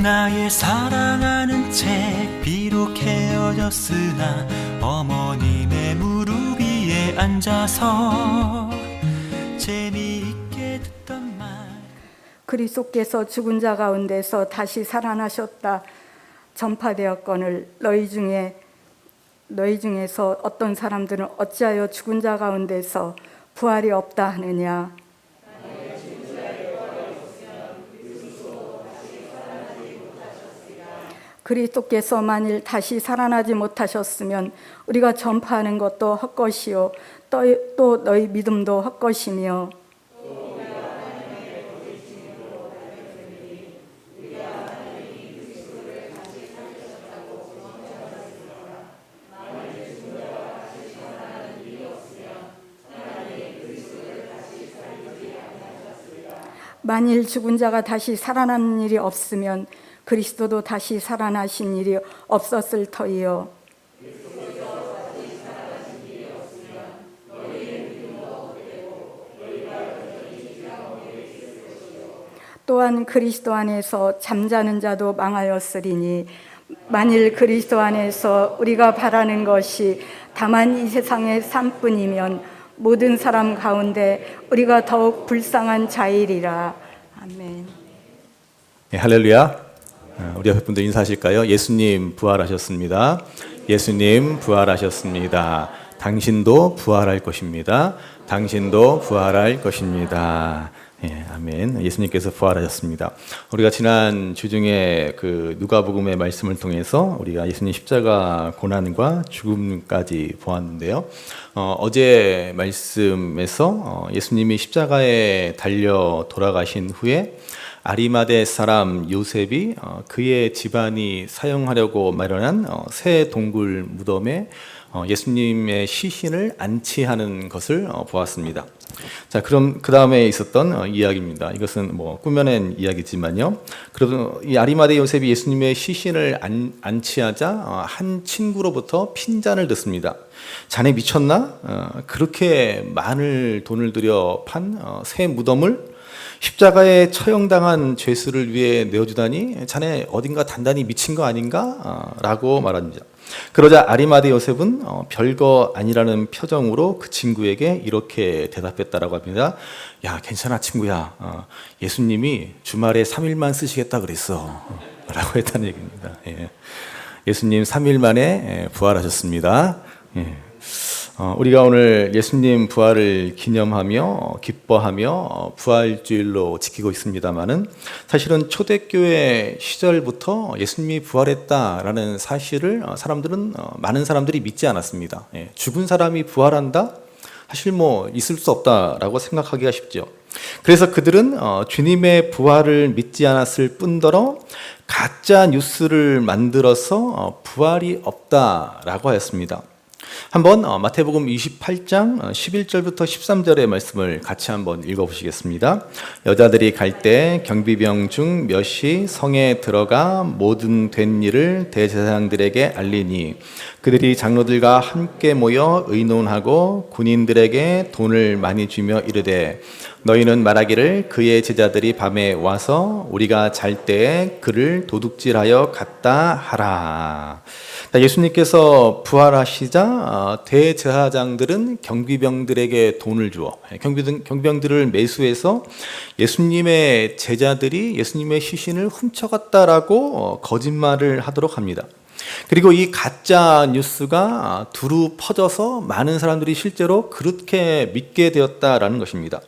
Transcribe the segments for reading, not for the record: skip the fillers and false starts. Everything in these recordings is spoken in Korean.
나의 사랑하는 책 비록 헤어졌으나 어머님의 무릎 위에 앉아서 재미있게 듣던 말. 그리스도께서 죽은 자 가운데서 다시 살아나셨다 전파되었거늘 너희 중에서 어떤 사람들은 어찌하여 죽은 자 가운데서 부활이 없다 하느냐. 그리스도께서 만일 다시 살아나지 못하셨으면 우리가 전파하는 것도 헛것이요 또 너희 믿음도 헛것이며 만일 죽은 자가 다시 살아나는 일이 없으면 그리스도도 다시 살아나신 일이 없었을 터이요. 또한 그리스도 안에서 잠자는 자도 망하였으리니 만일 그리스도 안에서 우리가 바라는 것이 다만 이 세상의 삶뿐이면 모든 사람 가운데 우리가 더욱 불쌍한 자이리라. 아멘. 네, 할렐루야. 우리 옆에 분들 인사하실까요? 예수님 부활하셨습니다. 예수님 부활하셨습니다. 당신도 부활할 것입니다. 당신도 부활할 것입니다. 예, 아멘. 예수님께서 부활하셨습니다. 우리가 지난 주중에 그 누가복음의 말씀을 통해서 우리가 예수님 십자가 고난과 죽음까지 보았는데요. 어제 말씀에서 예수님이 십자가에 달려 돌아가신 후에 아리마대 사람 요셉이 그의 집안이 사용하려고 마련한 새 동굴 무덤에 예수님의 시신을 안치하는 것을 보았습니다. 자, 그럼 그 다음에 있었던 이야기입니다. 이것은 뭐 꾸며낸 이야기지만요. 그래도 이 아리마대 요셉이 예수님의 시신을 안치하자 한 친구로부터 핀잔을 듣습니다. 자네 미쳤나? 그렇게 많은 돈을 들여 판 새 무덤을 십자가에 처형당한 죄수를 위해 내어주다니 자네 어딘가 단단히 미친 거 아닌가? 라고 말합니다. 그러자 아리마대 요셉은 별거 아니라는 표정으로 그 친구에게 이렇게 대답했다라고 합니다. 야, 괜찮아 친구야. 예수님이 주말에 3일만 쓰시겠다 그랬어. 라고 했다는 얘기입니다. 예. 예수님 3일 만에 부활하셨습니다. 예. 우리가 오늘 예수님 부활을 기념하며 기뻐하며 부활주일로 지키고 있습니다만은 사실은 초대교회 시절부터 예수님이 부활했다라는 사실을 많은 사람들이 믿지 않았습니다. 죽은 사람이 부활한다? 사실 뭐 있을 수 없다라고 생각하기가 쉽죠. 그래서 그들은 주님의 부활을 믿지 않았을 뿐더러 가짜 뉴스를 만들어서 부활이 없다라고 하였습니다. 한번 마태복음 28장 11절부터 13절의 말씀을 같이 한번 읽어보시겠습니다. 여자들이 갈 때 경비병 중 몇이 성에 들어가 모든 된 일을 대제사장들에게 알리니 그들이 장로들과 함께 모여 의논하고 군인들에게 돈을 많이 주며 이르되 너희는 말하기를 그의 제자들이 밤에 와서 우리가 잘 때에 그를 도둑질하여 갔다 하라. 예수님께서 부활하시자 대제사장들은 경비병들에게 돈을 주어 경비병들을 매수해서 예수님의 제자들이 예수님의 시신을 훔쳐갔다라고 거짓말을 하도록 합니다. 그리고 이 가짜 뉴스가 두루 퍼져서 많은 사람들이 실제로 그렇게 믿게 되었다라는 것입니다.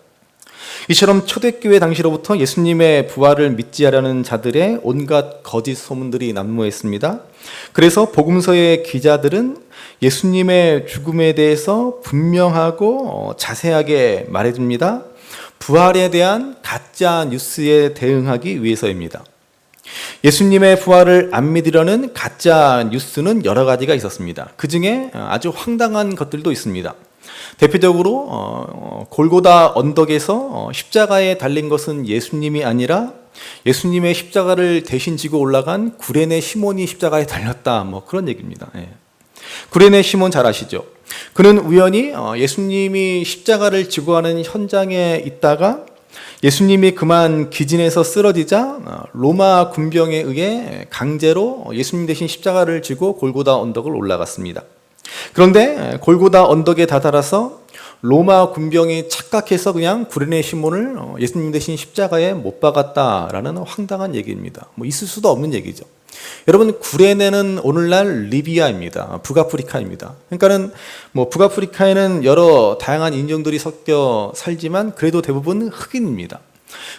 이처럼 초대교회 당시로부터 예수님의 부활을 믿지 않으려는 자들의 온갖 거짓 소문들이 난무했습니다. 그래서 복음서의 기자들은 예수님의 죽음에 대해서 분명하고 자세하게 말해줍니다. 부활에 대한 가짜 뉴스에 대응하기 위해서입니다. 예수님의 부활을 안 믿으려는 가짜 뉴스는 여러 가지가 있었습니다. 그 중에 아주 황당한 것들도 있습니다. 대표적으로 골고다 언덕에서 십자가에 달린 것은 예수님이 아니라 예수님의 십자가를 대신 지고 올라간 구레네 시몬이 십자가에 달렸다, 뭐 그런 얘기입니다. 구레네 시몬 잘 아시죠? 그는 우연히 예수님이 십자가를 지고 가는 현장에 있다가 예수님이 그만 기진에서 쓰러지자 로마 군병에 의해 강제로 예수님 대신 십자가를 지고 골고다 언덕을 올라갔습니다. 그런데 골고다 언덕에 다다라서 로마 군병이 착각해서 그냥 구레네 시몬을 예수님 대신 십자가에 못 박았다라는 황당한 얘기입니다. 있을 수도 없는 얘기죠. 여러분, 구레네는 오늘날 리비아입니다. 북아프리카입니다. 그러니까는 북아프리카에는 여러 다양한 인종들이 섞여 살지만 그래도 대부분 흑인입니다.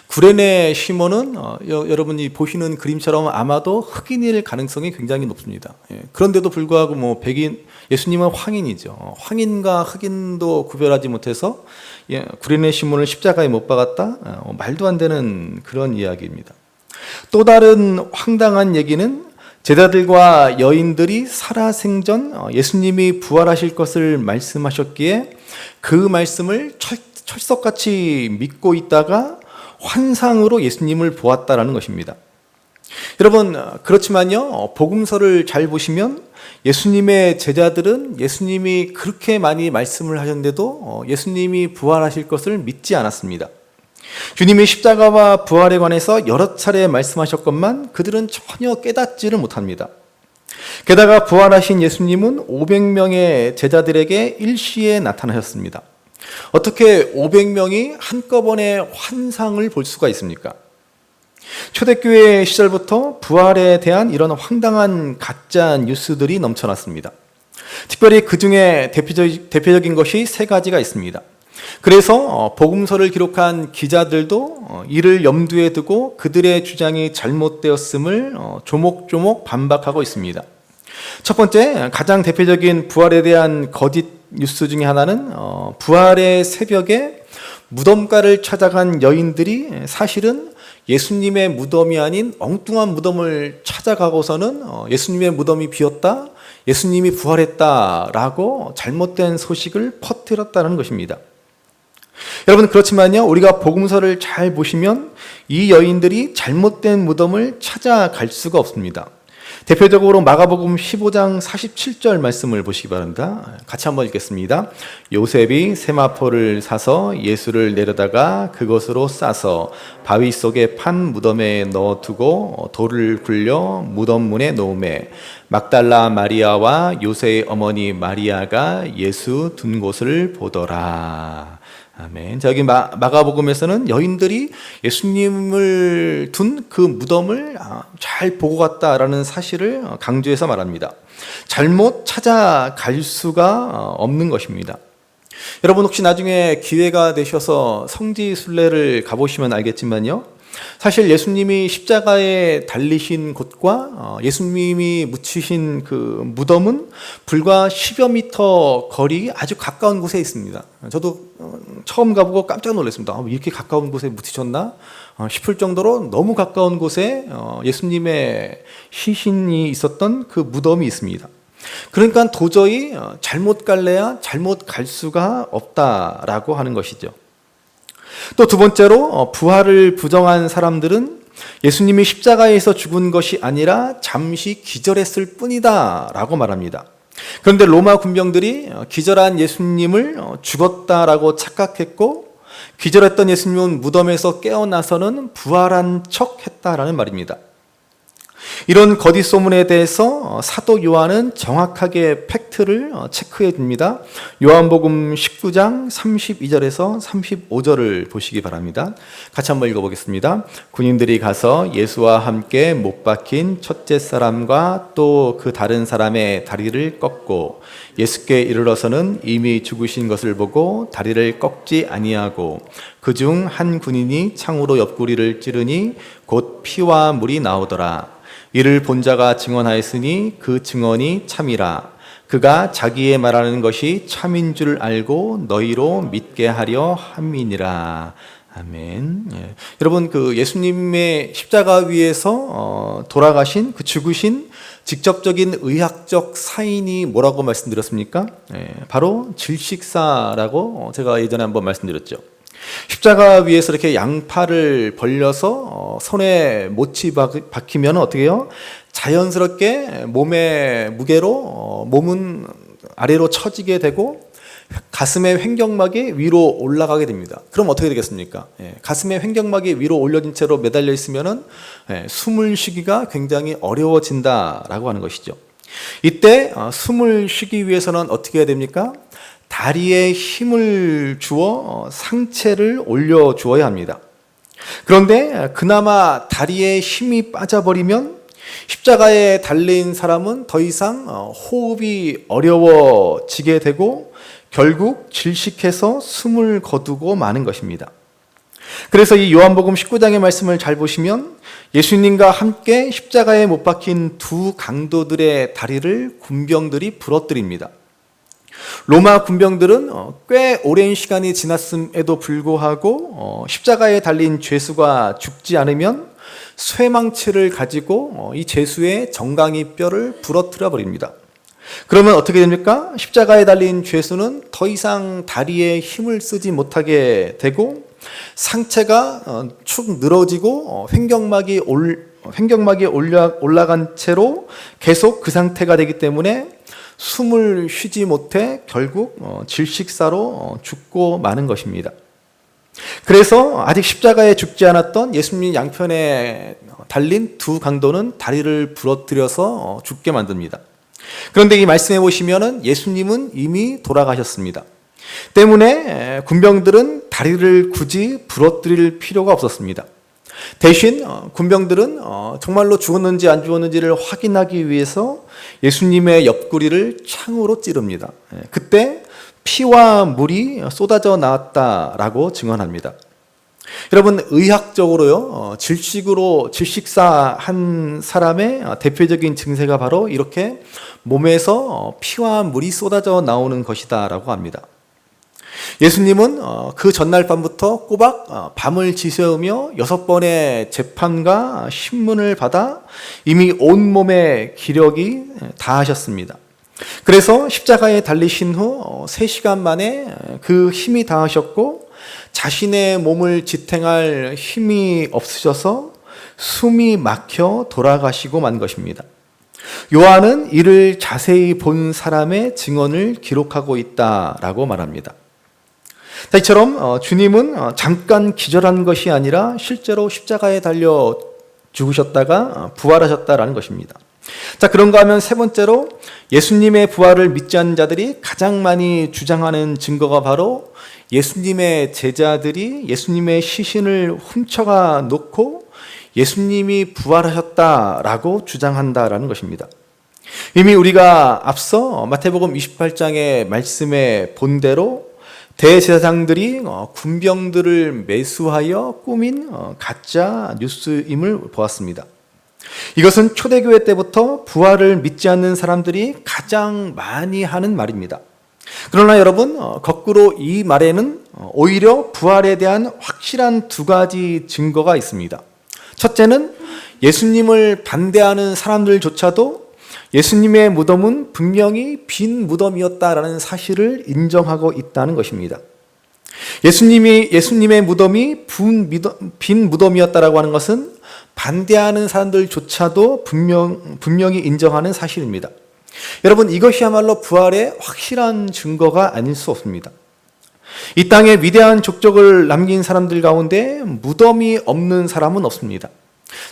구레네 시몬은 여러분이 보시는 그림처럼 아마도 흑인일 가능성이 굉장히 높습니다. 그런데도 불구하고 백인, 예수님은 황인이죠. 황인과 흑인도 구별하지 못해서 구레네 시몬을 십자가에 못 박았다? 말도 안 되는 그런 이야기입니다. 또 다른 황당한 얘기는 제자들과 여인들이 살아생전 예수님이 부활하실 것을 말씀하셨기에 그 말씀을 철석같이 믿고 있다가 환상으로 예수님을 보았다라는 것입니다. 여러분, 그렇지만요, 복음서를 잘 보시면 예수님의 제자들은 예수님이 그렇게 많이 말씀을 하셨는데도 예수님이 부활하실 것을 믿지 않았습니다. 주님이 십자가와 부활에 관해서 여러 차례 말씀하셨건만 그들은 전혀 깨닫지를 못합니다. 게다가 부활하신 예수님은 500명의 제자들에게 일시에 나타나셨습니다. 어떻게 500명이 한꺼번에 환상을 볼 수가 있습니까? 초대교회 시절부터 부활에 대한 이런 황당한 가짜 뉴스들이 넘쳐났습니다. 특별히 그 중에 대표적인 것이 세 가지가 있습니다. 그래서 복음서를 기록한 기자들도 이를 염두에 두고 그들의 주장이 잘못되었음을 조목조목 반박하고 있습니다. 첫 번째, 가장 대표적인 부활에 대한 거짓 뉴스 중에 하나는 부활의 새벽에 무덤가를 찾아간 여인들이 사실은 예수님의 무덤이 아닌 엉뚱한 무덤을 찾아가고서는 예수님의 무덤이 비었다, 예수님이 부활했다라고 잘못된 소식을 퍼뜨렸다는 것입니다. 여러분, 그렇지만요, 우리가 복음서를 잘 보시면 이 여인들이 잘못된 무덤을 찾아갈 수가 없습니다. 대표적으로 마가복음 15장 47절 말씀을 보시기 바랍니다. 같이 한번 읽겠습니다. 요셉이 세마포를 사서 예수를 내려다가 그것으로 싸서 바위 속에 판 무덤에 넣어두고 돌을 굴려 무덤 문에 놓으매 막달라 마리아와 요새의 어머니 마리아가 예수 둔 곳을 보더라. 아멘. 여기 마가복음에서는 여인들이 예수님을 둔 그 무덤을 잘 보고 갔다라는 사실을 강조해서 말합니다. 잘못 찾아갈 수가 없는 것입니다. 여러분, 혹시 나중에 기회가 되셔서 성지 순례를 가보시면 알겠지만요, 사실 예수님이 십자가에 달리신 곳과 예수님이 묻히신 그 무덤은 불과 10여 미터 거리 아주 가까운 곳에 있습니다. 저도 처음 가보고 깜짝 놀랐습니다. 이렇게 가까운 곳에 묻히셨나 싶을 정도로 너무 가까운 곳에 예수님의 시신이 있었던 그 무덤이 있습니다. 그러니까 도저히 잘못 갈래야 잘못 갈 수가 없다라고 하는 것이죠. 또 두 번째로, 부활을 부정한 사람들은 예수님이 십자가에서 죽은 것이 아니라 잠시 기절했을 뿐이다 라고 말합니다. 그런데 로마 군병들이 기절한 예수님을 죽었다라고 착각했고, 기절했던 예수님은 무덤에서 깨어나서는 부활한 척 했다라는 말입니다. 이런 거짓 소문에 대해서 사도 요한은 정확하게 팩트를 체크해 줍니다. 요한복음 19장 32절에서 35절을 보시기 바랍니다. 같이 한번 읽어보겠습니다. 군인들이 가서 예수와 함께 못 박힌 첫째 사람과 또 그 다른 사람의 다리를 꺾고 예수께 이르러서는 이미 죽으신 것을 보고 다리를 꺾지 아니하고 그중 한 군인이 창으로 옆구리를 찌르니 곧 피와 물이 나오더라. 이를 본 자가 증언하였으니 그 증언이 참이라. 그가 자기의 말하는 것이 참인 줄 알고 너희로 믿게 하려 함이니라. 아멘. 예. 여러분, 그 예수님의 십자가 위에서 돌아가신 그 죽으신 직접적인 의학적 사인이 뭐라고 말씀드렸습니까? 예, 바로 질식사라고 제가 예전에 한번 말씀드렸죠. 십자가 위에서 이렇게 양팔을 벌려서 손에 못이 박히면 어떻게 해요? 자연스럽게 몸의 무게로 몸은 아래로 처지게 되고 가슴의 횡격막이 위로 올라가게 됩니다. 그럼 어떻게 되겠습니까? 가슴의 횡격막이 위로 올려진 채로 매달려 있으면은 숨을 쉬기가 굉장히 어려워진다라고 하는 것이죠. 이때 숨을 쉬기 위해서는 어떻게 해야 됩니까? 다리에 힘을 주어 상체를 올려 주어야 합니다. 그런데 그나마 다리에 힘이 빠져버리면 십자가에 달린 사람은 더 이상 호흡이 어려워지게 되고 결국 질식해서 숨을 거두고 마는 것입니다. 그래서 이 요한복음 19장의 말씀을 잘 보시면 예수님과 함께 십자가에 못 박힌 두 강도들의 다리를 군병들이 부러뜨립니다. 로마 군병들은 꽤 오랜 시간이 지났음에도 불구하고 십자가에 달린 죄수가 죽지 않으면 쇠망치를 가지고 이 죄수의 정강이 뼈를 부러뜨려 버립니다. 그러면 어떻게 됩니까? 십자가에 달린 죄수는 더 이상 다리에 힘을 쓰지 못하게 되고 상체가 축 늘어지고 횡격막이 올라간 채로 계속 그 상태가 되기 때문에 숨을 쉬지 못해 결국 질식사로 죽고 마는 것입니다. 그래서 아직 십자가에 죽지 않았던 예수님 양편에 달린 두 강도는 다리를 부러뜨려서 죽게 만듭니다. 그런데 이 말씀해 보시면은 예수님은 이미 돌아가셨습니다. 때문에 군병들은 다리를 굳이 부러뜨릴 필요가 없었습니다. 대신 군병들은 정말로 죽었는지 안 죽었는지를 확인하기 위해서 예수님의 옆구리를 창으로 찌릅니다. 그때 피와 물이 쏟아져 나왔다라고 증언합니다. 여러분, 의학적으로요, 질식사한 사람의 대표적인 증세가 바로 이렇게 몸에서 피와 물이 쏟아져 나오는 것이다라고 합니다. 예수님은 그 전날 밤부터 꼬박 밤을 지새우며 6번의 재판과 신문을 받아 이미 온몸의 기력이 다하셨습니다. 그래서 십자가에 달리신 후 3시간 만에 그 힘이 다하셨고 자신의 몸을 지탱할 힘이 없으셔서 숨이 막혀 돌아가시고 만 것입니다. 요한은 이를 자세히 본 사람의 증언을 기록하고 있다라고 말합니다. 이처럼 주님은 잠깐 기절한 것이 아니라 실제로 십자가에 달려 죽으셨다가 부활하셨다라는 것입니다. 자, 그런가 하면 세 번째로 예수님의 부활을 믿지 않는 자들이 가장 많이 주장하는 증거가 바로 예수님의 제자들이 예수님의 시신을 훔쳐가 놓고 예수님이 부활하셨다라고 주장한다라는 것입니다. 이미 우리가 앞서 마태복음 28장의 말씀에 본 대로 대제사장들이 군병들을 매수하여 꾸민 가짜 뉴스임을 보았습니다. 이것은 초대교회 때부터 부활을 믿지 않는 사람들이 가장 많이 하는 말입니다. 그러나 여러분, 거꾸로 이 말에는 오히려 부활에 대한 확실한 두 가지 증거가 있습니다. 첫째는 예수님을 반대하는 사람들조차도 예수님의 무덤은 분명히 빈 무덤이었다라는 사실을 인정하고 있다는 것입니다. 예수님의 무덤이 빈 무덤이었다라고 하는 것은 반대하는 사람들조차도 분명히 인정하는 사실입니다. 여러분, 이것이야말로 부활의 확실한 증거가 아닐 수 없습니다. 이 땅에 위대한 족적을 남긴 사람들 가운데 무덤이 없는 사람은 없습니다.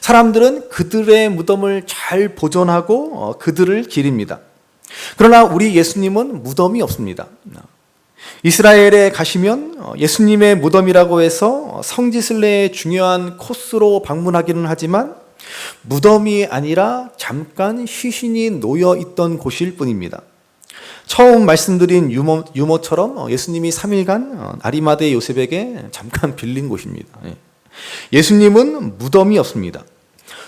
사람들은 그들의 무덤을 잘 보존하고 그들을 기립니다. 그러나 우리 예수님은 무덤이 없습니다. 이스라엘에 가시면 예수님의 무덤이라고 해서 성지순례의 중요한 코스로 방문하기는 하지만 무덤이 아니라 잠깐 시신이 놓여 있던 곳일 뿐입니다. 처음 말씀드린 유모처럼 예수님이 3일간 아리마대 요셉에게 잠깐 빌린 곳입니다. 예수님은 무덤이 없습니다.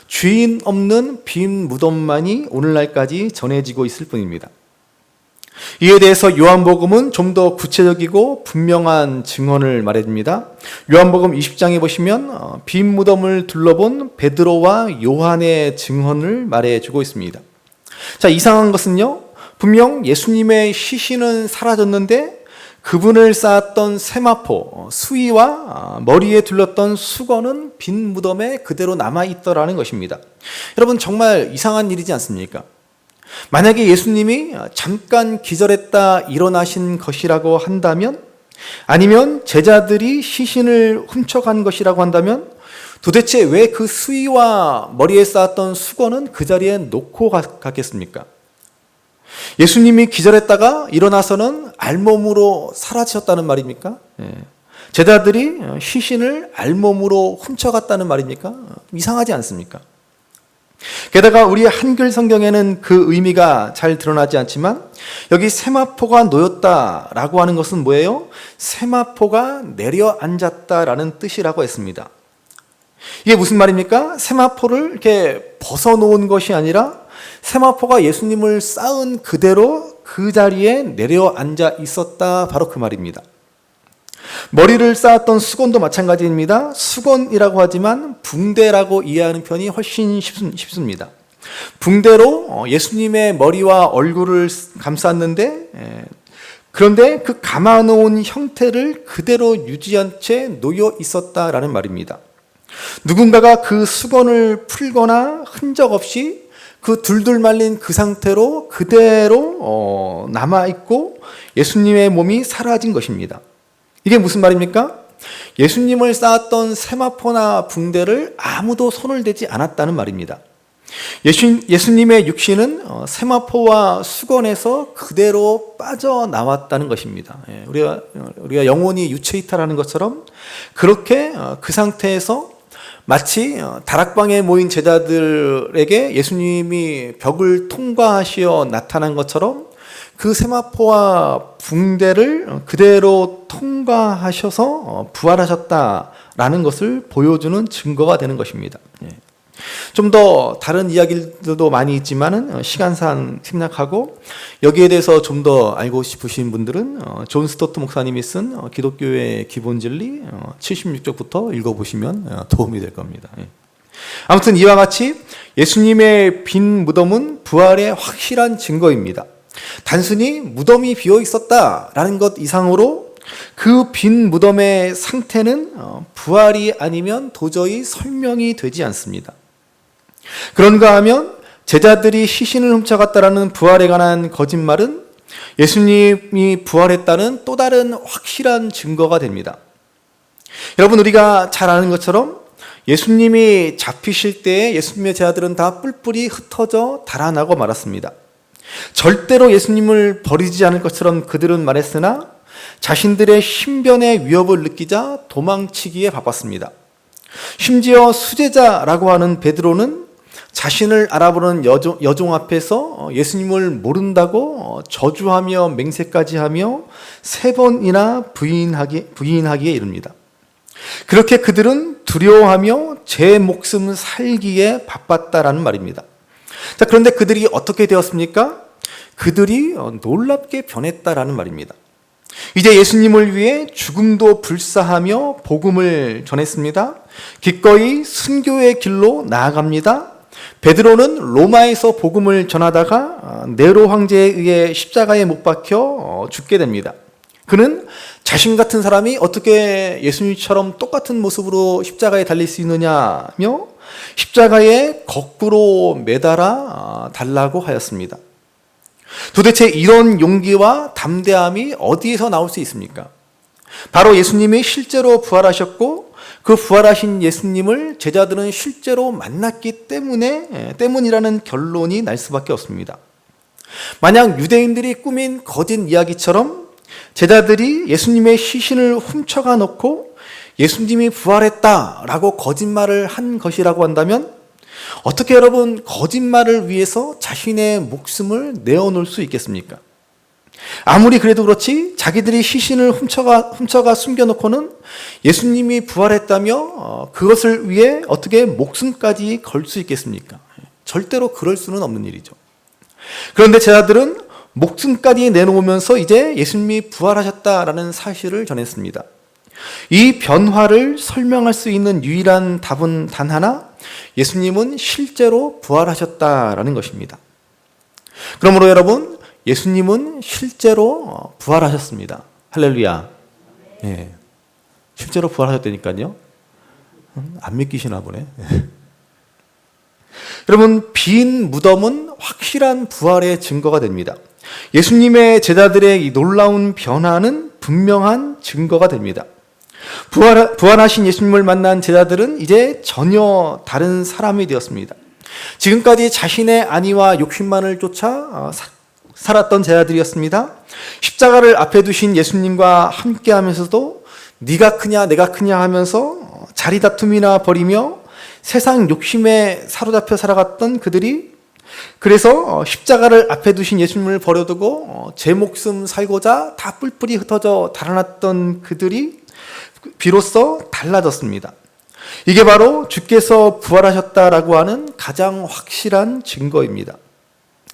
주인 없는 빈 무덤만이 오늘날까지 전해지고 있을 뿐입니다. 이에 대해서 요한복음은 좀 더 구체적이고 분명한 증언을 말해줍니다. 요한복음 20장에 보시면 빈 무덤을 둘러본 베드로와 요한의 증언을 말해주고 있습니다. 자, 이상한 것은요, 분명 예수님의 시신은 사라졌는데 그분을 쌓았던 세마포, 수의와 머리에 둘렀던 수건은 빈 무덤에 그대로 남아있더라는 것입니다. 여러분, 정말 이상한 일이지 않습니까? 만약에 예수님이 잠깐 기절했다 일어나신 것이라고 한다면, 아니면 제자들이 시신을 훔쳐간 것이라고 한다면, 도대체 왜 그 수의와 머리에 쌓았던 수건은 그 자리에 놓고 갔겠습니까? 예수님이 기절했다가 일어나서는 알몸으로 사라지셨다는 말입니까? 제자들이 시신을 알몸으로 훔쳐갔다는 말입니까? 이상하지 않습니까? 게다가 우리 한글 성경에는 그 의미가 잘 드러나지 않지만, 여기 세마포가 놓였다라고 하는 것은 뭐예요? 세마포가 내려앉았다라는 뜻이라고 했습니다. 이게 무슨 말입니까? 세마포를 이렇게 벗어놓은 것이 아니라 세마포가 예수님을 쌓은 그대로 그 자리에 내려앉아 있었다, 바로 그 말입니다. 머리를 쌓았던 수건도 마찬가지입니다. 수건이라고 하지만 붕대라고 이해하는 편이 훨씬 쉽습니다. 붕대로 예수님의 머리와 얼굴을 감쌌는데, 그런데 그 감아놓은 형태를 그대로 유지한 채 놓여 있었다라는 말입니다. 누군가가 그 수건을 풀거나 흔적 없이 그 둘둘 말린 그 상태로 그대로 남아있고 예수님의 몸이 사라진 것입니다. 이게 무슨 말입니까? 예수님을 쌓았던 세마포나 붕대를 아무도 손을 대지 않았다는 말입니다. 예수님의 육신은 세마포와 수건에서 그대로 빠져나왔다는 것입니다. 우리가 영혼이 유체이탈하는 것처럼 그렇게 그 상태에서 마치 다락방에 모인 제자들에게 예수님이 벽을 통과하시어 나타난 것처럼 그 세마포와 붕대를 그대로 통과하셔서 부활하셨다라는 것을 보여주는 증거가 되는 것입니다. 좀 더 다른 이야기들도 많이 있지만은 시간상 생략하고, 여기에 대해서 좀 더 알고 싶으신 분들은 존 스토트 목사님이 쓴 기독교의 기본 진리 76쪽부터 읽어보시면 도움이 될 겁니다. 아무튼 이와 같이 예수님의 빈 무덤은 부활의 확실한 증거입니다. 단순히 무덤이 비어 있었다라는 것 이상으로 그 빈 무덤의 상태는 부활이 아니면 도저히 설명이 되지 않습니다. 그런가 하면 제자들이 시신을 훔쳐갔다라는 부활에 관한 거짓말은 예수님이 부활했다는 또 다른 확실한 증거가 됩니다. 여러분, 우리가 잘 아는 것처럼 예수님이 잡히실 때에 예수님의 제자들은 다 뿔뿔이 흩어져 달아나고 말았습니다. 절대로 예수님을 버리지 않을 것처럼 그들은 말했으나 자신들의 신변의 위협을 느끼자 도망치기에 바빴습니다. 심지어 수제자라고 하는 베드로는 자신을 알아보는 여종 앞에서 예수님을 모른다고 저주하며 맹세까지 하며 3번이나 부인하기에 이릅니다. 그렇게 그들은 두려워하며 제 목숨 살기에 바빴다라는 말입니다. 자, 그런데 그들이 어떻게 되었습니까? 그들이 놀랍게 변했다라는 말입니다. 이제 예수님을 위해 죽음도 불사하며 복음을 전했습니다. 기꺼이 순교의 길로 나아갑니다. 베드로는 로마에서 복음을 전하다가 네로 황제에 의해 십자가에 못 박혀 죽게 됩니다. 그는 자신 같은 사람이 어떻게 예수님처럼 똑같은 모습으로 십자가에 달릴 수 있느냐며 십자가에 거꾸로 매달아 달라고 하였습니다. 도대체 이런 용기와 담대함이 어디에서 나올 수 있습니까? 바로 예수님이 실제로 부활하셨고 그 부활하신 예수님을 제자들은 실제로 만났기 때문이라는 결론이 날 수밖에 없습니다. 만약 유대인들이 꾸민 거짓 이야기처럼 제자들이 예수님의 시신을 훔쳐가 놓고 예수님이 부활했다라고 거짓말을 한 것이라고 한다면 어떻게 여러분 거짓말을 위해서 자신의 목숨을 내어놓을 수 있겠습니까? 아무리 그래도 그렇지 자기들이 시신을 훔쳐가 숨겨놓고는 예수님이 부활했다며 그것을 위해 어떻게 목숨까지 걸 수 있겠습니까? 절대로 그럴 수는 없는 일이죠. 그런데 제자들은 목숨까지 내놓으면서 이제 예수님이 부활하셨다라는 사실을 전했습니다. 이 변화를 설명할 수 있는 유일한 답은 단 하나, 예수님은 실제로 부활하셨다라는 것입니다. 그러므로 여러분, 예수님은 실제로 부활하셨습니다. 할렐루야. 예. 실제로 부활하셨다니까요. 안 믿기시나 보네. 여러분, 빈 무덤은 확실한 부활의 증거가 됩니다. 예수님의 제자들의 이 놀라운 변화는 분명한 증거가 됩니다. 부활하신 예수님을 만난 제자들은 이제 전혀 다른 사람이 되었습니다. 지금까지 자신의 안위와 욕심만을 쫓아 살았던 제자들이었습니다. 십자가를 앞에 두신 예수님과 함께 하면서도 네가 크냐 내가 크냐 하면서 자리 다툼이나 벌이며 세상 욕심에 사로잡혀 살아갔던 그들이, 그래서 십자가를 앞에 두신 예수님을 버려두고 제 목숨 살고자 다 뿔뿔이 흩어져 달아났던 그들이 비로소 달라졌습니다. 이게 바로 주께서 부활하셨다라고 하는 가장 확실한 증거입니다.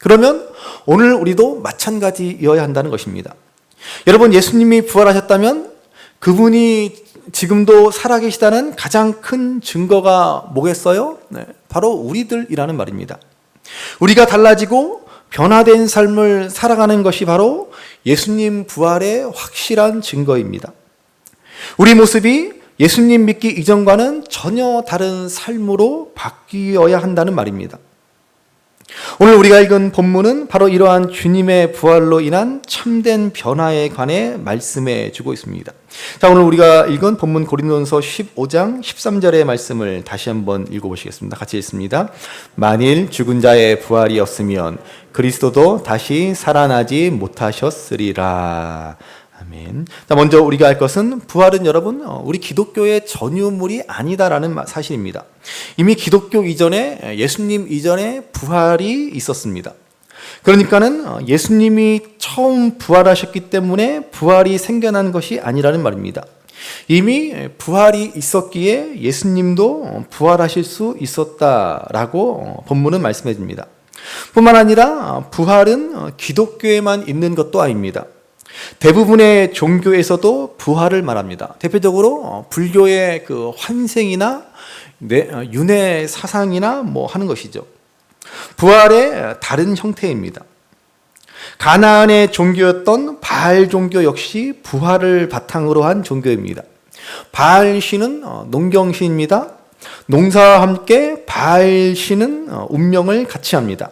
그러면 오늘 우리도 마찬가지여야 한다는 것입니다. 여러분, 예수님이 부활하셨다면 그분이 지금도 살아계시다는 가장 큰 증거가 뭐겠어요? 바로 우리들이라는 말입니다. 우리가 달라지고 변화된 삶을 살아가는 것이 바로 예수님 부활의 확실한 증거입니다. 우리 모습이 예수님 믿기 이전과는 전혀 다른 삶으로 바뀌어야 한다는 말입니다. 오늘 우리가 읽은 본문은 바로 이러한 주님의 부활로 인한 참된 변화에 관해 말씀해 주고 있습니다. 자, 오늘 우리가 읽은 본문 고린도전서 15장 13절의 말씀을 다시 한번 읽어보시겠습니다. 같이 읽습니다. 만일 죽은 자의 부활이 없으면 그리스도도 다시 살아나지 못하셨으리라. 아멘. 자, 먼저 우리가 알 것은 부활은 여러분 우리 기독교의 전유물이 아니다라는 사실입니다. 이미 기독교 이전에, 예수님 이전에 부활이 있었습니다. 그러니까는 예수님이 처음 부활하셨기 때문에 부활이 생겨난 것이 아니라는 말입니다. 이미 부활이 있었기에 예수님도 부활하실 수 있었다라고 본문은 말씀해 줍니다. 뿐만 아니라 부활은 기독교에만 있는 것도 아닙니다. 대부분의 종교에서도 부활을 말합니다. 대표적으로 불교의 그 환생이나 윤회 사상이나 뭐 하는 것이죠. 부활의 다른 형태입니다. 가나안의 종교였던 바알 종교 역시 부활을 바탕으로 한 종교입니다. 바알 신은 농경신입니다. 농사와 함께 바알 신은 운명을 같이 합니다.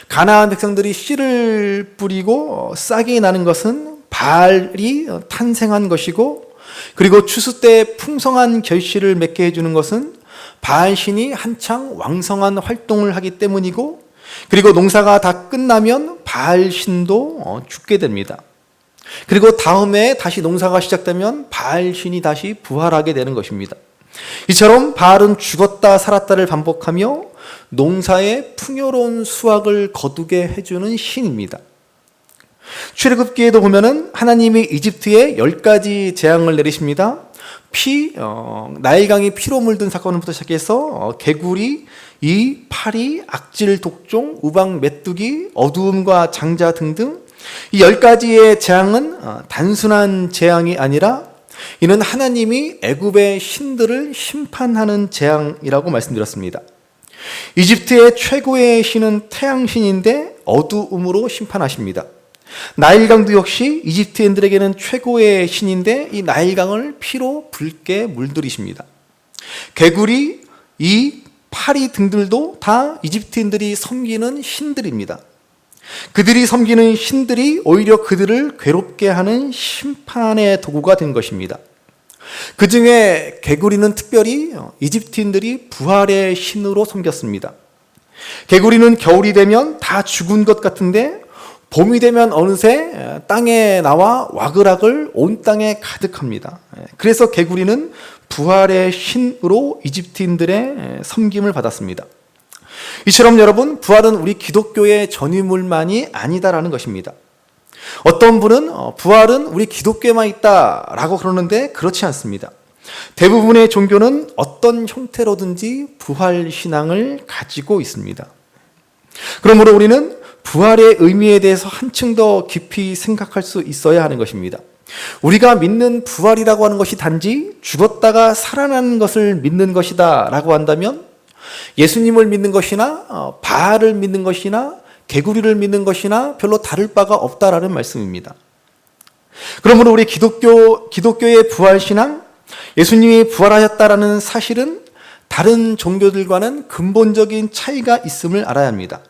가나안 백성들이 씨를 뿌리고 싹이 나는 것은 바알이 탄생한 것이고, 그리고 추수 때 풍성한 결실을 맺게 해주는 것은 바알 신이 한창 왕성한 활동을 하기 때문이고, 그리고 농사가 다 끝나면 바알 신도 죽게 됩니다. 그리고 다음에 다시 농사가 시작되면 바알 신이 다시 부활하게 되는 것입니다. 이처럼 바알은 죽었다 살았다를 반복하며 농사의 풍요로운 수확을 거두게 해주는 신입니다. 출애굽기에도 보면은 하나님이 이집트에 10가지 재앙을 내리십니다. 나일강이 피로 물든 사건부터 시작해서 개구리, 이, 파리, 악질, 독종, 우박, 메뚜기, 어두움과 장자 등등 이 10가지의 재앙은 단순한 재앙이 아니라 이는 하나님이 애굽의 신들을 심판하는 재앙이라고 말씀드렸습니다. 이집트의 최고의 신은 태양신인데 어두움으로 심판하십니다. 나일강도 역시 이집트인들에게는 최고의 신인데 이 나일강을 피로 붉게 물들이십니다. 개구리, 이, 파리 등들도 다 이집트인들이 섬기는 신들입니다. 그들이 섬기는 신들이 오히려 그들을 괴롭게 하는 심판의 도구가 된 것입니다. 그 중에 개구리는 특별히 이집트인들이 부활의 신으로 섬겼습니다. 개구리는 겨울이 되면 다 죽은 것 같은데 봄이 되면 어느새 땅에 나와 와그락을 온 땅에 가득합니다. 그래서 개구리는 부활의 신으로 이집트인들의 섬김을 받았습니다. 이처럼 여러분, 부활은 우리 기독교의 전유물만이 아니다라는 것입니다. 어떤 분은 부활은 우리 기독교에만 있다라고 그러는데 그렇지 않습니다. 대부분의 종교는 어떤 형태로든지 부활 신앙을 가지고 있습니다. 그러므로 우리는 부활의 의미에 대해서 한층 더 깊이 생각할 수 있어야 하는 것입니다. 우리가 믿는 부활이라고 하는 것이 단지 죽었다가 살아나는 것을 믿는 것이다 라고 한다면 예수님을 믿는 것이나 바알을 믿는 것이나 개구리를 믿는 것이나 별로 다를 바가 없다라는 말씀입니다. 그러므로 우리 기독교의 부활신앙, 예수님이 부활하셨다라는 사실은 다른 종교들과는 근본적인 차이가 있음을 알아야 합니다.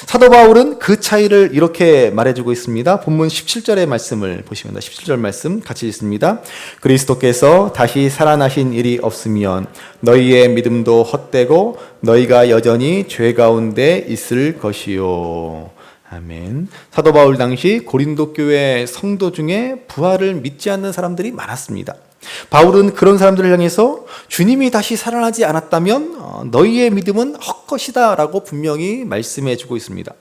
사도 바울은 그 차이를 이렇게 말해주고 있습니다. 본문 17절의 말씀을 보시면 17절 말씀 같이 읽습니다. 그리스도께서 다시 살아나신 일이 없으면 너희의 믿음도 헛되고 너희가 여전히 죄 가운데 있을 것이요. 아멘. 사도 바울 당시 고린도 교회 성도 중에 부활을 믿지 않는 사람들이 많았습니다. 바울은 그런 사람들을 향해서 주님이 다시 살아나지 않았다면 너희의 믿음은 헛것이다 라고 분명히 말씀해 주고 있습니다.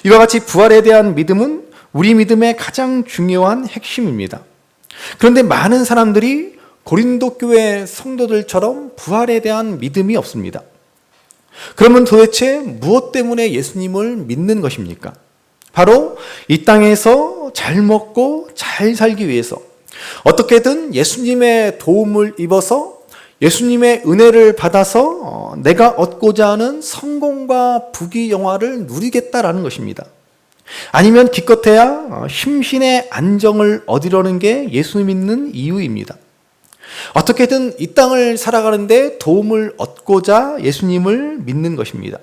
이와 같이 부활에 대한 믿음은 우리 믿음의 가장 중요한 핵심입니다. 그런데 많은 사람들이 고린도 교회 성도들처럼 부활에 대한 믿음이 없습니다. 그러면 도대체 무엇 때문에 예수님을 믿는 것입니까? 바로 이 땅에서 잘 먹고 잘 살기 위해서 어떻게든 예수님의 도움을 입어서 예수님의 은혜를 받아서 내가 얻고자 하는 성공과 부귀영화를 누리겠다라는 것입니다. 아니면 기껏해야 심신의 안정을 얻으려는 게 예수 믿는 이유입니다. 어떻게든 이 땅을 살아가는데 도움을 얻고자 예수님을 믿는 것입니다.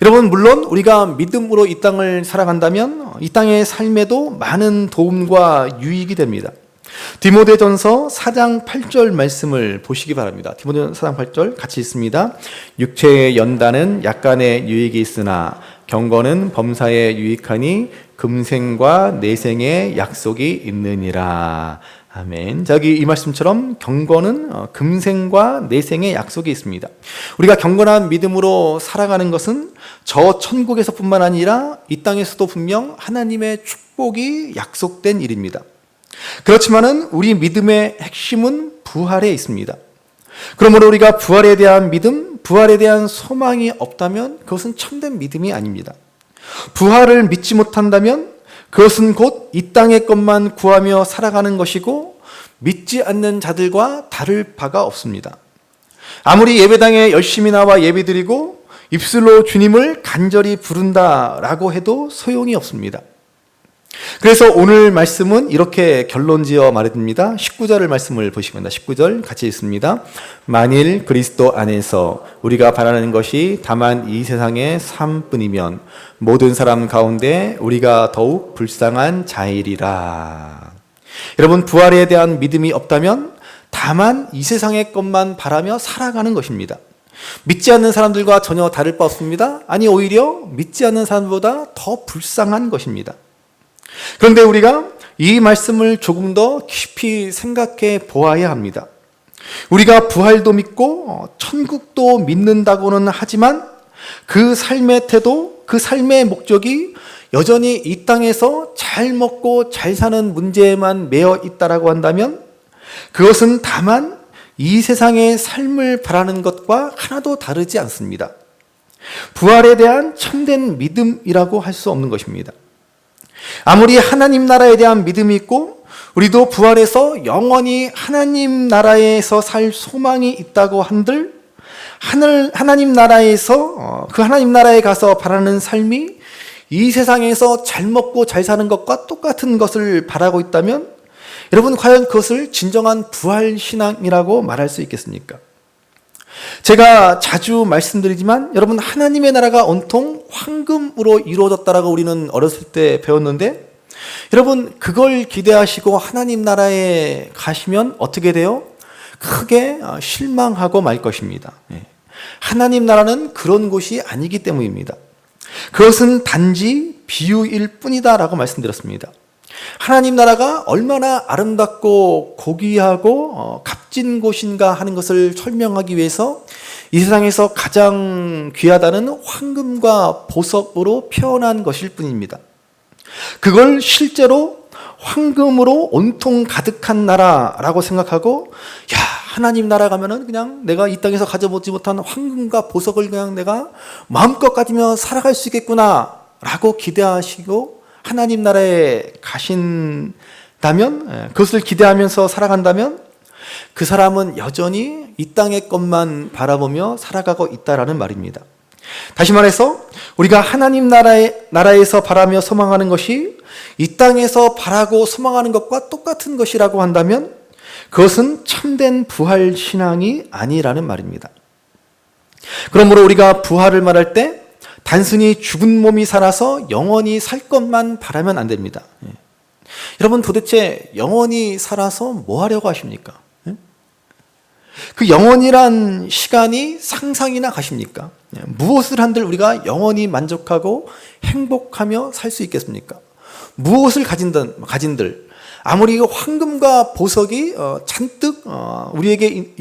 여러분, 물론 우리가 믿음으로 이 땅을 살아간다면 이 땅의 삶에도 많은 도움과 유익이 됩니다. 디모데전서 4장 8절 말씀을 보시기 바랍니다. 디모데전서 4장 8절 같이 읽습니다. 육체의 연단은 약간의 유익이 있으나 경건은 범사에 유익하니 금생과 내생의 약속이 있느니라. 아멘. 자, 여기 이 말씀처럼 경건은 금생과 내생의 약속이 있습니다. 우리가 경건한 믿음으로 살아가는 것은 저 천국에서뿐만 아니라 이 땅에서도 분명 하나님의 축복이 약속된 일입니다. 그렇지만은 우리 믿음의 핵심은 부활에 있습니다. 그러므로 우리가 부활에 대한 믿음, 부활에 대한 소망이 없다면 그것은 참된 믿음이 아닙니다. 부활을 믿지 못한다면 그것은 곧 이 땅의 것만 구하며 살아가는 것이고 믿지 않는 자들과 다를 바가 없습니다. 아무리 예배당에 열심히 나와 예배드리고 입술로 주님을 간절히 부른다라고 해도 소용이 없습니다. 그래서 오늘 말씀은 이렇게 결론지어 말해듭니다. 19절 말씀을 보시면 19절 같이 읽습니다. 만일 그리스도 안에서 우리가 바라는 것이 다만 이 세상의 삶뿐이면 모든 사람 가운데 우리가 더욱 불쌍한 자이리라. 여러분, 부활에 대한 믿음이 없다면 다만 이 세상의 것만 바라며 살아가는 것입니다. 믿지 않는 사람들과 전혀 다를 바 없습니다. 아니, 오히려 믿지 않는 사람보다 더 불쌍한 것입니다. 그런데 우리가 이 말씀을 조금 더 깊이 생각해 보아야 합니다. 우리가 부활도 믿고 천국도 믿는다고는 하지만 그 삶의 태도, 그 삶의 목적이 여전히 이 땅에서 잘 먹고 잘 사는 문제에만 매여 있다라고 한다면 그것은 다만 이 세상의 삶을 바라는 것과 하나도 다르지 않습니다. 부활에 대한 참된 믿음이라고 할 수 없는 것입니다. 아무리 하나님 나라에 대한 믿음이 있고 우리도 부활해서 영원히 하나님 나라에서 살 소망이 있다고 한들 하나님 나라에서 그 하나님 나라에 가서 바라는 삶이 이 세상에서 잘 먹고 잘 사는 것과 똑같은 것을 바라고 있다면 여러분, 과연 그것을 진정한 부활신앙이라고 말할 수 있겠습니까? 제가 자주 말씀드리지만 여러분, 하나님의 나라가 온통 황금으로 이루어졌다라고 우리는 어렸을 때 배웠는데 여러분, 그걸 기대하시고 하나님 나라에 가시면 어떻게 돼요? 크게 실망하고 말 것입니다. 하나님 나라는 그런 곳이 아니기 때문입니다. 그것은 단지 비유일 뿐이다라고 말씀드렸습니다. 하나님 나라가 얼마나 아름답고 고귀하고 값진 곳인가 하는 것을 설명하기 위해서 이 세상에서 가장 귀하다는 황금과 보석으로 표현한 것일 뿐입니다. 그걸 실제로 황금으로 온통 가득한 나라라고 생각하고, 야, 하나님 나라 가면은 그냥 내가 이 땅에서 가져보지 못한 황금과 보석을 그냥 내가 마음껏 가지며 살아갈 수 있겠구나 라고 기대하시고 하나님 나라에 가신다면, 그것을 기대하면서 살아간다면 그 사람은 여전히 이 땅의 것만 바라보며 살아가고 있다라는 말입니다. 다시 말해서 우리가 하나님 나라에서 바라며 소망하는 것이 이 땅에서 바라고 소망하는 것과 똑같은 것이라고 한다면 그것은 참된 부활 신앙이 아니라는 말입니다. 그러므로 우리가 부활을 말할 때 단순히 죽은 몸이 살아서 영원히 살 것만 바라면 안 됩니다. 여러분, 도대체 영원히 살아서 뭐 하려고 하십니까? 그 영원이란 시간이 상상이나 가십니까? 무엇을 한들 우리가 영원히 만족하고 행복하며 살 수 있겠습니까? 무엇을 가진들 아무리 황금과 보석이 잔뜩 우리에게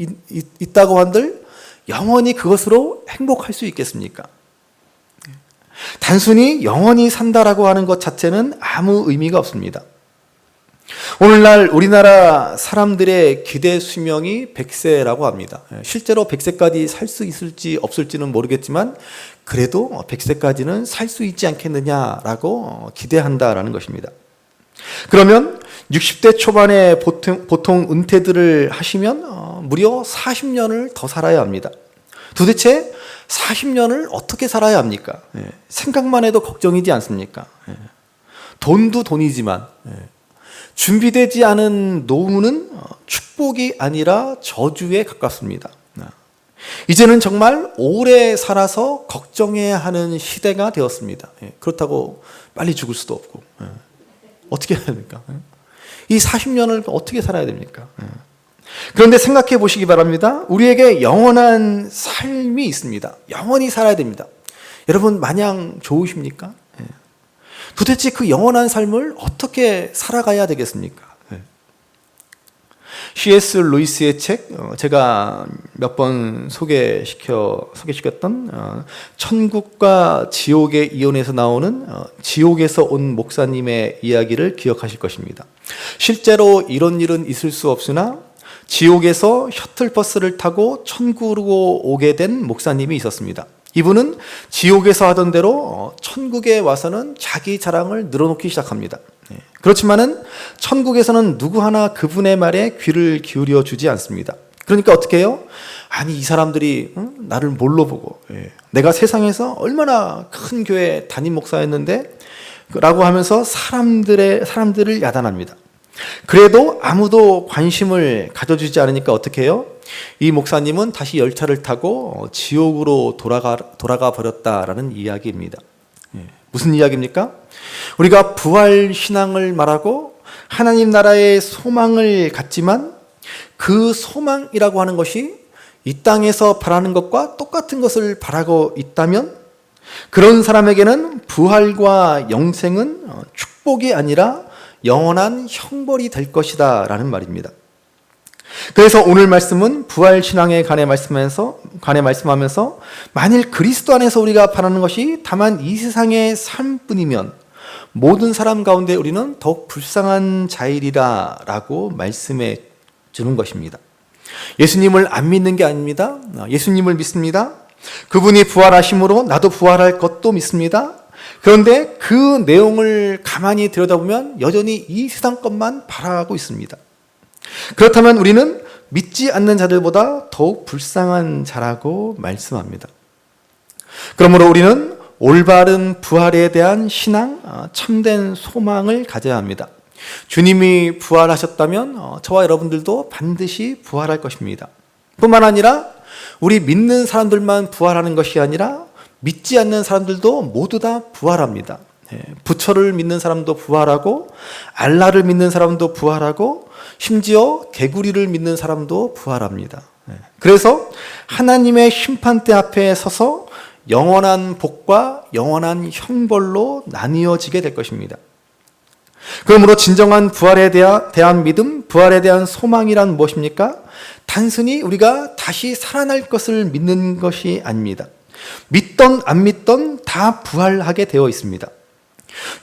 있다고 한들 영원히 그것으로 행복할 수 있겠습니까? 단순히 영원히 산다라고 하는 것 자체는 아무 의미가 없습니다. 오늘날 우리나라 사람들의 기대 수명이 100세라고 합니다. 실제로 100세까지 살 수 있을지 없을지는 모르겠지만 그래도 100세까지는 살 수 있지 않겠느냐라고 기대한다라는 것입니다. 그러면 60대 초반에 보통 은퇴들을 하시면 무려 40년을 더 살아야 합니다. 도대체 40년을 어떻게 살아야 합니까? 생각만 해도 걱정이지 않습니까? 돈도 돈이지만 준비되지 않은 노후는 축복이 아니라 저주에 가깝습니다. 이제는 정말 오래 살아서 걱정해야 하는 시대가 되었습니다. 그렇다고 빨리 죽을 수도 없고 어떻게 해야 됩니까? 이 40년을 어떻게 살아야 됩니까? 그런데 생각해 보시기 바랍니다. 우리에게 영원한 삶이 있습니다. 영원히 살아야 됩니다. 여러분, 마냥 좋으십니까? 도대체 그 영원한 삶을 어떻게 살아가야 되겠습니까? C.S. 루이스의 책, 제가 몇 번 소개시켰던 천국과 지옥의 이론에서 나오는 지옥에서 온 목사님의 이야기를 기억하실 것입니다. 실제로 이런 일은 있을 수 없으나 지옥에서 셔틀버스를 타고 천국으로 오게 된 목사님이 있었습니다. 이분은 지옥에서 하던 대로 천국에 와서는 자기 자랑을 늘어놓기 시작합니다. 그렇지만은 천국에서는 누구 하나 그분의 말에 귀를 기울여 주지 않습니다. 그러니까 어떻게 해요? 아니, 이 사람들이 나를 뭘로 보고, 내가 세상에서 얼마나 큰 교회 담임 목사였는데 라고 하면서 사람들을 야단합니다. 그래도 아무도 관심을 가져주지 않으니까 어떻게 해요? 이 목사님은 다시 열차를 타고 지옥으로 돌아가 버렸다라는 이야기입니다. 무슨 이야기입니까? 우리가 부활 신앙을 말하고 하나님 나라의 소망을 갖지만 그 소망이라고 하는 것이 이 땅에서 바라는 것과 똑같은 것을 바라고 있다면 그런 사람에게는 부활과 영생은 축복이 아니라 영원한 형벌이 될 것이다 라는 말입니다. 그래서 오늘 말씀은 부활 신앙에 관해 말씀하면서 만일 그리스도 안에서 우리가 바라는 것이 다만 이 세상의 삶뿐이면 모든 사람 가운데 우리는 더욱 불쌍한 자이리라 라고 말씀해 주는 것입니다. 예수님을 안 믿는 게 아닙니다. 예수님을 믿습니다. 그분이 부활하심으로 나도 부활할 것도 믿습니다. 그런데 그 내용을 가만히 들여다보면 여전히 이 세상 것만 바라고 있습니다. 그렇다면 우리는 믿지 않는 자들보다 더욱 불쌍한 자라고 말씀합니다. 그러므로 우리는 올바른 부활에 대한 신앙, 참된 소망을 가져야 합니다. 주님이 부활하셨다면 저와 여러분들도 반드시 부활할 것입니다. 뿐만 아니라 우리 믿는 사람들만 부활하는 것이 아니라 믿지 않는 사람들도 모두 다 부활합니다. 부처를 믿는 사람도 부활하고 알라를 믿는 사람도 부활하고 심지어 개구리를 믿는 사람도 부활합니다. 그래서 하나님의 심판대 앞에 서서 영원한 복과 영원한 형벌로 나뉘어지게 될 것입니다. 그러므로 진정한 부활에 대한 믿음, 부활에 대한 소망이란 무엇입니까? 단순히 우리가 다시 살아날 것을 믿는 것이 아닙니다. 믿던 안 믿던 다 부활하게 되어 있습니다.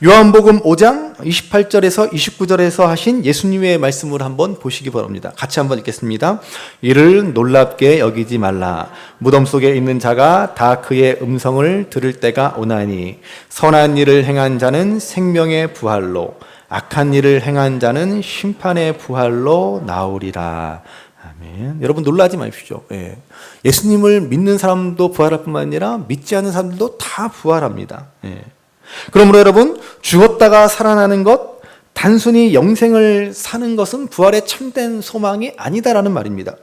요한복음 5장 28절에서 29절에서 하신 예수님의 말씀을 한번 보시기 바랍니다. 같이 한번 읽겠습니다. 이를 놀랍게 여기지 말라. 무덤 속에 있는 자가 다 그의 음성을 들을 때가 오나니 선한 일을 행한 자는 생명의 부활로 악한 일을 행한 자는 심판의 부활로 나오리라. 아멘. 여러분 놀라지 마십시오. 예수님을 믿는 사람도 부활할 뿐만 아니라 믿지 않는 사람들도 다 부활합니다. 그러므로 여러분 죽었다가 살아나는 것 단순히 영생을 사는 것은 부활의 참된 소망이 아니다라는 말입니다.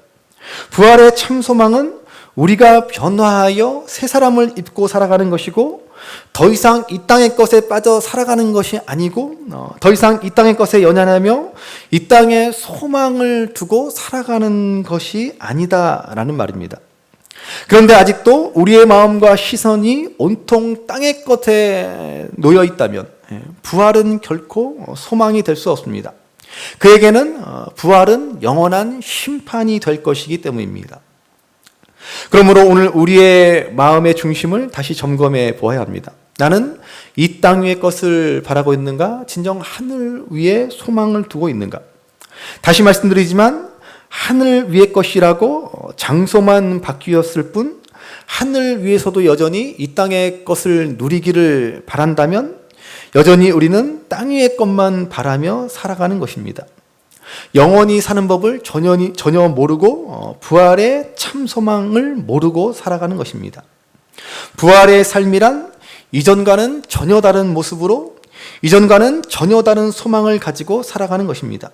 부활의 참 소망은 우리가 변화하여 새 사람을 입고 살아가는 것이고, 더 이상 이 땅의 것에 빠져 살아가는 것이 아니고, 더 이상 이 땅의 것에 연연하며 이 땅에 소망을 두고 살아가는 것이 아니다라는 말입니다. 그런데 아직도 우리의 마음과 시선이 온통 땅의 것에 놓여 있다면 부활은 결코 소망이 될 수 없습니다. 그에게는 부활은 영원한 심판이 될 것이기 때문입니다. 그러므로 오늘 우리의 마음의 중심을 다시 점검해 보아야 합니다. 나는 이 땅 위의 것을 바라고 있는가? 진정 하늘 위에 소망을 두고 있는가? 다시 말씀드리지만 하늘 위의 것이라고 장소만 바뀌었을 뿐 하늘 위에서도 여전히 이 땅의 것을 누리기를 바란다면 여전히 우리는 땅 위의 것만 바라며 살아가는 것입니다. 영원히 사는 법을 전혀 모르고 부활의 참 소망을 모르고 살아가는 것입니다. 부활의 삶이란 이전과는 전혀 다른 모습으로, 이전과는 전혀 다른 소망을 가지고 살아가는 것입니다.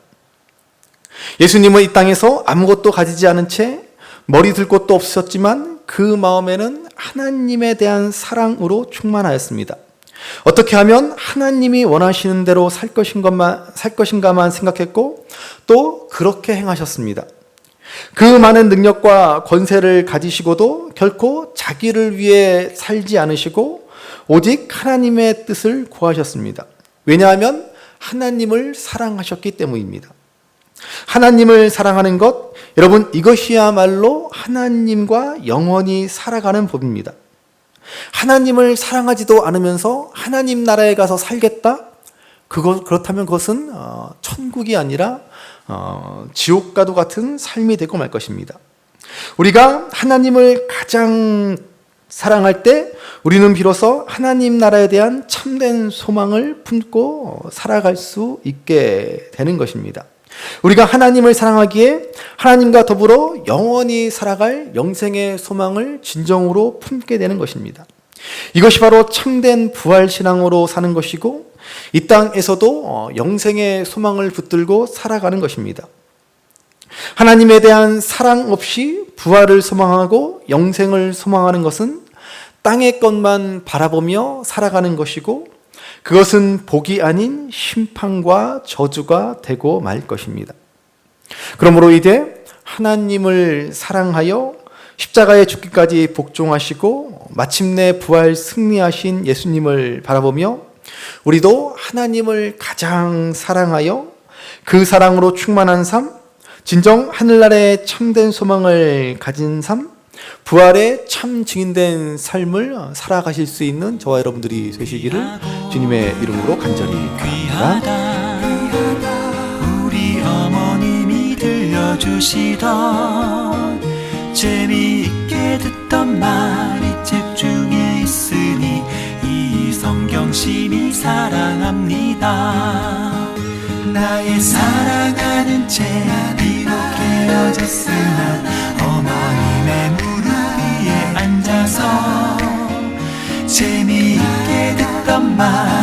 예수님은 이 땅에서 아무것도 가지지 않은 채 머리 들 곳도 없으셨지만 그 마음에는 하나님에 대한 사랑으로 충만하였습니다. 어떻게 하면 하나님이 원하시는 대로 살 것인가만 생각했고 또 그렇게 행하셨습니다. 그 많은 능력과 권세를 가지시고도 결코 자기를 위해 살지 않으시고 오직 하나님의 뜻을 구하셨습니다. 왜냐하면 하나님을 사랑하셨기 때문입니다. 하나님을 사랑하는 것, 여러분, 이것이야말로 하나님과 영원히 살아가는 법입니다. 하나님을 사랑하지도 않으면서 하나님 나라에 가서 살겠다? 그렇다면 그것은 천국이 아니라 지옥과도 같은 삶이 되고 말 것입니다. 우리가 하나님을 가장 사랑할 때 우리는 비로소 하나님 나라에 대한 참된 소망을 품고 살아갈 수 있게 되는 것입니다. 우리가 하나님을 사랑하기에 하나님과 더불어 영원히 살아갈 영생의 소망을 진정으로 품게 되는 것입니다. 이것이 바로 참된 부활신앙으로 사는 것이고 이 땅에서도 영생의 소망을 붙들고 살아가는 것입니다. 하나님에 대한 사랑 없이 부활을 소망하고 영생을 소망하는 것은 땅의 것만 바라보며 살아가는 것이고 그것은 복이 아닌 심판과 저주가 되고 말 것입니다. 그러므로 이제 하나님을 사랑하여 십자가에 죽기까지 복종하시고 마침내 부활 승리하신 예수님을 바라보며 우리도 하나님을 가장 사랑하여 그 사랑으로 충만한 삶, 진정 하늘나라의 참된 소망을 가진 삶, 부활의 참 증인된 삶을 살아가실 수 있는 저와 여러분들이 되시기를 주님의 이름으로 간절히 바랍니다. 우리 어머님이 들려주시던 재미있게 듣던 말이 책 중에 있으니 이 성경심이 사랑합니다. 나의 사랑하는 책 비록 헤어졌으나 어머님의 무릎 위에 앉아서 재미있게 듣던 말